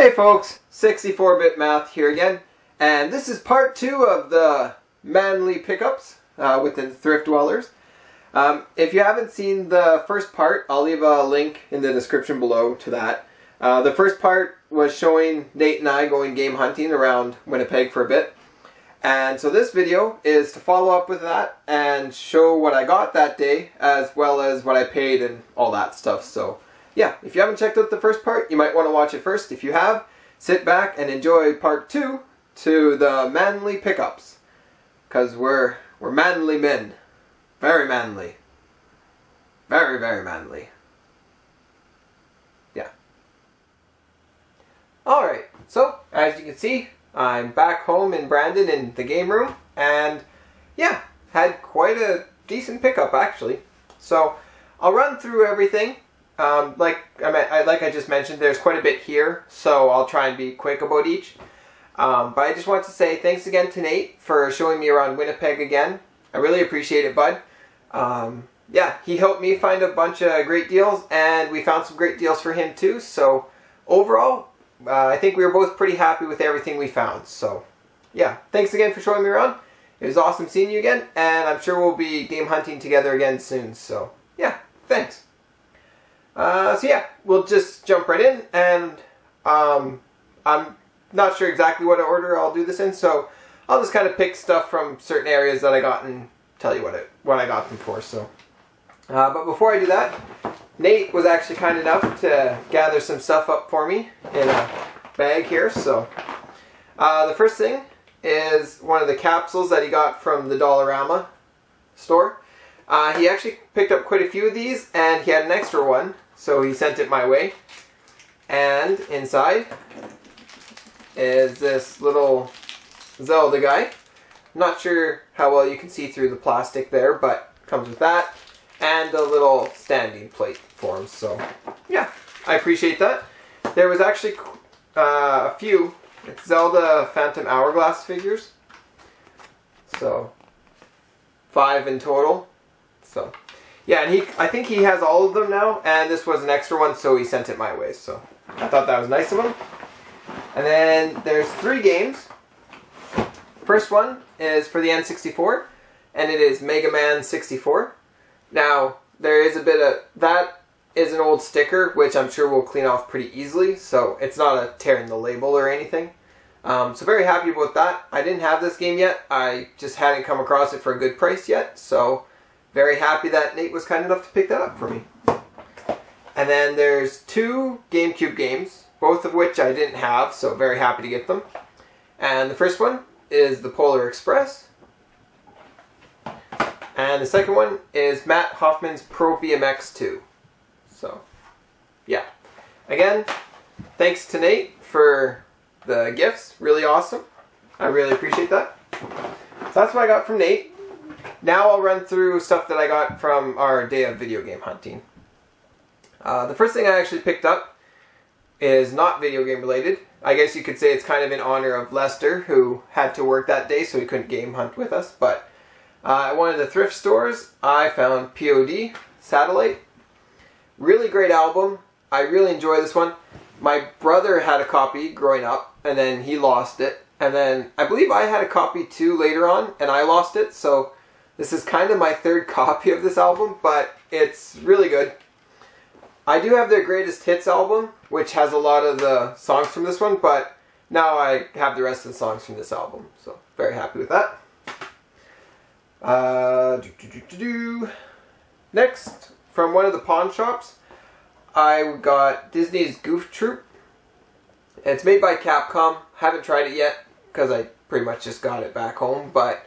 Hey folks, 64-bit math here again, and this is part 2 of the manly pickups within Thriftdwellers. If you haven't seen the first part, I'll leave a link in the description below to that. The first part was showing Nate and I going game hunting around Winnipeg for a bit. And so this video is to follow up with that and show what I got that day as well as what I paid and all that stuff. So yeah, if you haven't checked out the first part, you might want to watch it first. If you have, sit back and enjoy part 2 to the manly pickups. Because we're manly men. Very manly. Very, very manly. Yeah. Alright, so as you can see, I'm back home in Brandon in the game room. And yeah, had quite a decent pickup actually. So I'll run through everything. Like I just mentioned, there's quite a bit here, so I'll try and be quick about each. But I just want to say thanks again to Nate for showing me around Winnipeg again. I really appreciate it, bud. Yeah, he helped me find a bunch of great deals, and we found some great deals for him too. So overall, I think we were both pretty happy with everything we found. So yeah, thanks again for showing me around. It was awesome seeing you again, and I'm sure we'll be game hunting together again soon. So yeah, thanks. So yeah, we'll just jump right in, and I'm not sure exactly what order I'll do this in, so I'll just kind of pick stuff from certain areas that I got and tell you what I got them for. So, but before I do that, Nate was actually kind enough to gather some stuff up for me in a bag here. So, the first thing is one of the capsules that he got from the Dollarama store. He actually picked up quite a few of these, and he had an extra one, so he sent it my way. And inside is this little Zelda guy. I'm not sure how well you can see through the plastic there, but comes with that. And a little standing plate for him, so yeah, I appreciate that. There was actually a few Zelda Phantom Hourglass figures. So 5 in total. So, yeah, and I think he has all of them now, and this was an extra one, so he sent it my way. So, I thought that was nice of him. And then there's 3 games. First one is for the N64, and it is Mega Man 64. Now, there is a bit of, that is an old sticker, which I'm sure we'll clean off pretty easily, so it's not a tear in the label or anything. So very happy about that. I didn't have this game yet. I just hadn't come across it for a good price yet, so very happy that Nate was kind enough to pick that up for me. And then there's 2 GameCube games, both of which I didn't have, so very happy to get them. And the first one is the Polar Express. And the second one is Matt Hoffman's Pro BMX 2. So, yeah. Again, thanks to Nate for the gifts. Really awesome. I really appreciate that. So that's what I got from Nate. Now I'll run through stuff that I got from our day of video game hunting. The first thing I actually picked up is not video game related. I guess you could say it's kind of in honor of Lester, who had to work that day, so he couldn't game hunt with us. But at one of the thrift stores, I found pt.2 Satellite. Really great album. I really enjoy this one. My brother had a copy growing up, and then he lost it. And then I believe I had a copy too later on, and I lost it. So this is kind of my 3rd copy of this album, but it's really good. I do have their Greatest Hits album, which has a lot of the songs from this one, but now I have the rest of the songs from this album, so very happy with that. Next, from one of the pawn shops, I got Disney's Goof Troop. It's made by Capcom. Haven't tried it yet, because I pretty much just got it back home, but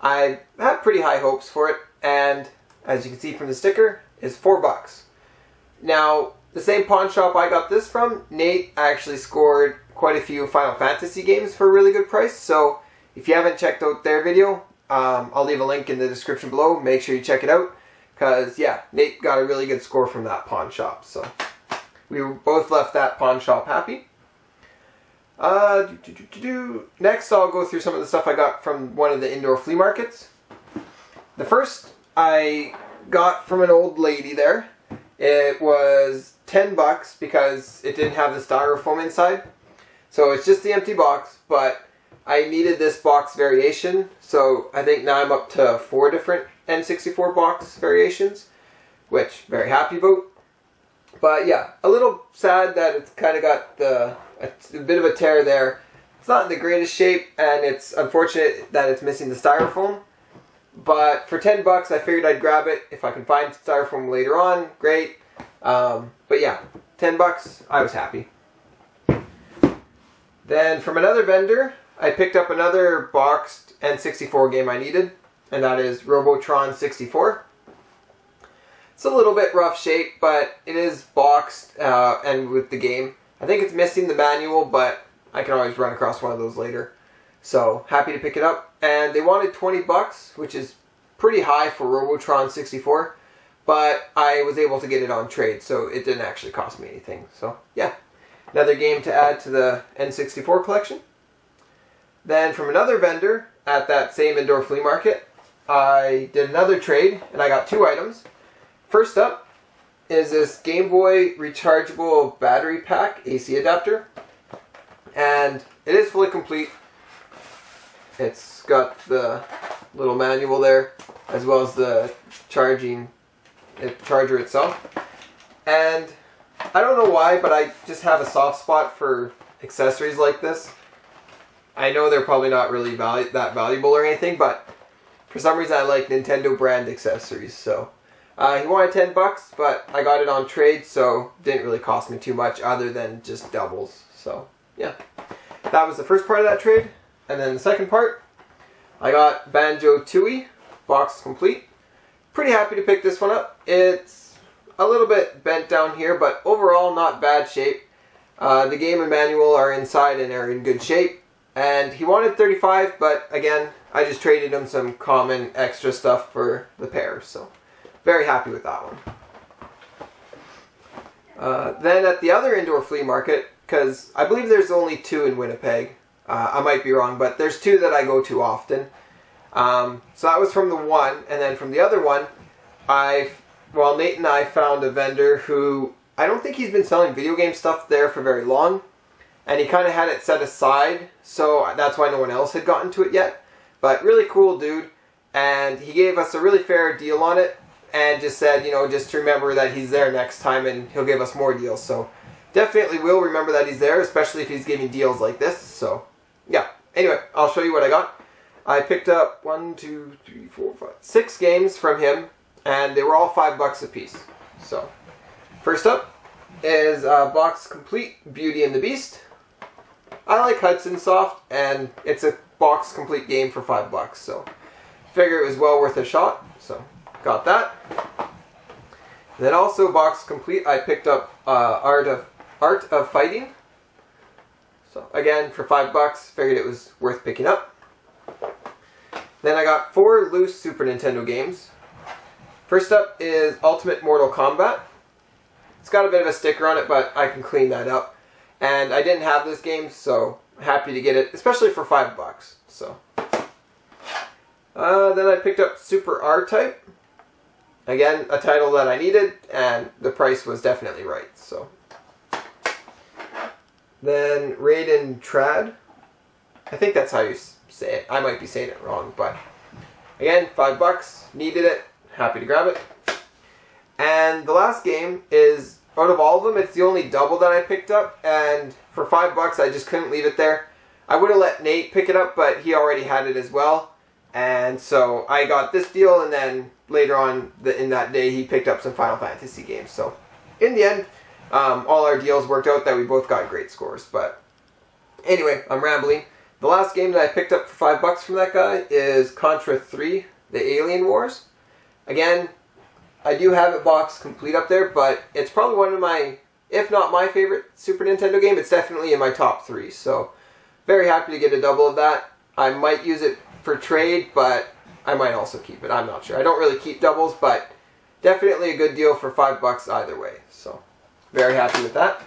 I have pretty high hopes for it, and as you can see from the sticker, is $4. Now, the same pawn shop I got this from, Nate actually scored quite a few Final Fantasy games for a really good price, so if you haven't checked out their video, I'll leave a link in the description below. Make sure you check it out, because yeah, Nate got a really good score from that pawn shop, so we both left that pawn shop happy. Next, I'll go through some of the stuff I got from one of the indoor flea markets. The first I got from an old lady there. It was $10 because it didn't have the styrofoam inside. So it's just the empty box, but I needed this box variation, so I think now I'm up to 4 different N64 box variations, which very happy about. But yeah, a little sad that it's kind of got a bit of a tear there. It's not in the greatest shape, and it's unfortunate that it's missing the styrofoam. But for 10 bucks, I figured I'd grab it. If I can find styrofoam later on, great. But yeah, 10 bucks, I was happy. Then from another vendor, I picked up another boxed N64 game I needed, and that is Robotron 64. It's a little bit rough shape, but it is boxed and with the game. I think it's missing the manual, but I can always run across one of those later. So happy to pick it up. And they wanted 20 bucks, which is pretty high for Robotron 64, but I was able to get it on trade, so it didn't actually cost me anything. So yeah, another game to add to the N64 collection. Then from another vendor at that same indoor flea market, I did another trade and I got 2 items. First up is this Game Boy rechargeable battery pack AC adapter, and it is fully complete. It's got the little manual there as well as the charger itself. And I don't know why, but I just have a soft spot for accessories like this. I know they're probably not really that valuable or anything, but for some reason I like Nintendo brand accessories. So he wanted 10 bucks, but I got it on trade, so it didn't really cost me too much other than just doubles. So yeah, that was the first part of that trade. And then the second part, I got Banjo-Tooie, box complete. Pretty happy to pick this one up. It's a little bit bent down here, but overall not bad shape. The game and manual are inside and are in good shape. And he wanted 35, but again, I just traded him some common extra stuff for the pair. So very happy with that one. Then at the other indoor flea market, because I believe there's only 2 in Winnipeg. I might be wrong, but there's 2 that I go to often. So that was from the one, and then from the other one, Nate and I found a vendor who, I don't think he's been selling video game stuff there for very long, and he kind of had it set aside, so that's why no one else had gotten to it yet. But really cool dude, and he gave us a really fair deal on it, and just said, you know, just to remember that he's there next time, and he'll give us more deals. So definitely will remember that he's there, especially if he's giving deals like this. So yeah, anyway, I'll show you what I got. I picked up 6 games from him, and they were all $5 a piece. So first up is box complete Beauty and the Beast. I like Hudson Soft, and it's a box complete game for $5, so figure it was well worth a shot. So got that. And then also box complete, I picked up Art of Fighting. So again, for $5, figured it was worth picking up. Then I got 4 loose Super Nintendo games. First up is Ultimate Mortal Kombat. It's got a bit of a sticker on it, but I can clean that up. And I didn't have this game, so happy to get it, especially for $5. So then I picked up Super R-Type. Again, a title that I needed, and the price was definitely right. So then Raiden Trad. I think that's how you say it. I might be saying it wrong, but again, $5, needed it, happy to grab it. And the last game is, out of all of them, it's the only double that I picked up, and for $5 I just couldn't leave it there. I would have let Nate pick it up, but he already had it as well, and so I got this deal, and then later on in that day he picked up some Final Fantasy games. So in the end, all our deals worked out that we both got great scores. But anyway, I'm rambling. The last game that I picked up for $5 from that guy is Contra 3, The Alien Wars. Again, I do have it box complete up there, but it's probably one of my, if not my favorite Super Nintendo game, it's definitely in my top 3. So very happy to get a double of that. I might use it for trade, but I might also keep it. I'm not sure. I don't really keep doubles, but definitely a good deal for $5 either way. So very happy with that.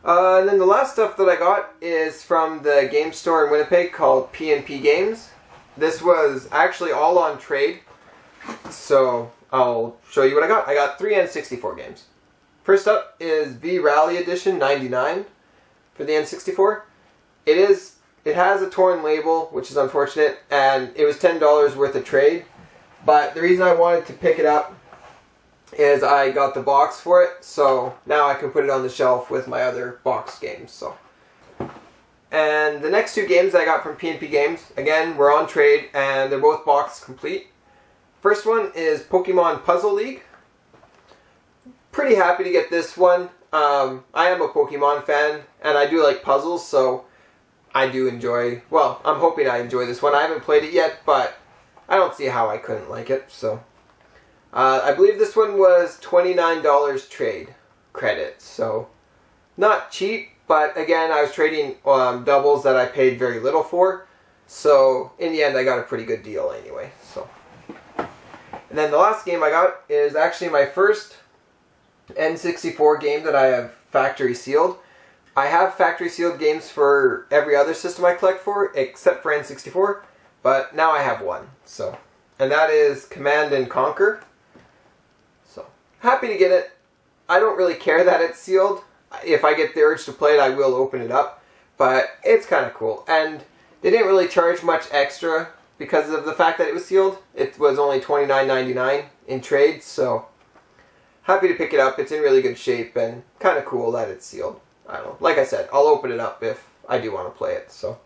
And then the last stuff that I got is from the game store in Winnipeg called P&P Games. This was actually all on trade, so I'll show you what I got. I got 3 N64 games. First up is V-Rally Edition 99 for the N64. It has a torn label, which is unfortunate, and it was $10 worth of trade. But the reason I wanted to pick it up is I got the box for it, so now I can put it on the shelf with my other box games. So, and the next two games I got from P&P Games, again, were on trade, and they're both box complete. First one is Pokemon Puzzle League. Pretty happy to get this one. I am a Pokemon fan, and I do like puzzles, so I do enjoy, well, I'm hoping I enjoy this one. I haven't played it yet, but I don't see how I couldn't like it, so. I believe this one was $29 trade credit, so not cheap, but again, I was trading doubles that I paid very little for, so in the end I got a pretty good deal anyway. So, and then the last game I got is actually my first N64 game that I have factory sealed. I have factory sealed games for every other system I collect for, except for N64, but now I have one, so, and that is Command and Conquer. So, happy to get it. I don't really care that it's sealed. If I get the urge to play it, I will open it up, but it's kind of cool. And they didn't really charge much extra because of the fact that it was sealed. It was only $29.99 in trade, so happy to pick it up. It's in really good shape and kind of cool that it's sealed. I don't know. Like I said, I'll open it up if I do want to play it. So,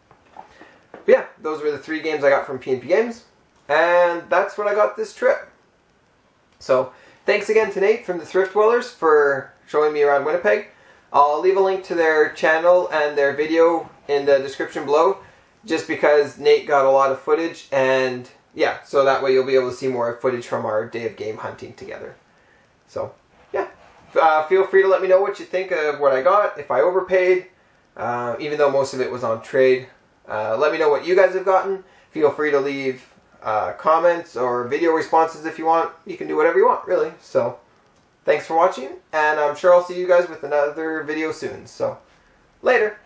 but yeah, those were the 3 games I got from P&P Games, and that's what I got this trip. So, thanks again to Nate from the Thriftdwellers for showing me around Winnipeg. I'll leave a link to their channel and their video in the description below, just because Nate got a lot of footage, and yeah, so that way you'll be able to see more footage from our day of game hunting together. So, yeah. Feel free to let me know what you think of what I got, if I overpaid, even though most of it was on trade. Let me know what you guys have gotten. Feel free to leave comments or video responses if you want. You can do whatever you want, really. So, thanks for watching, and I'm sure I'll see you guys with another video soon. So, later.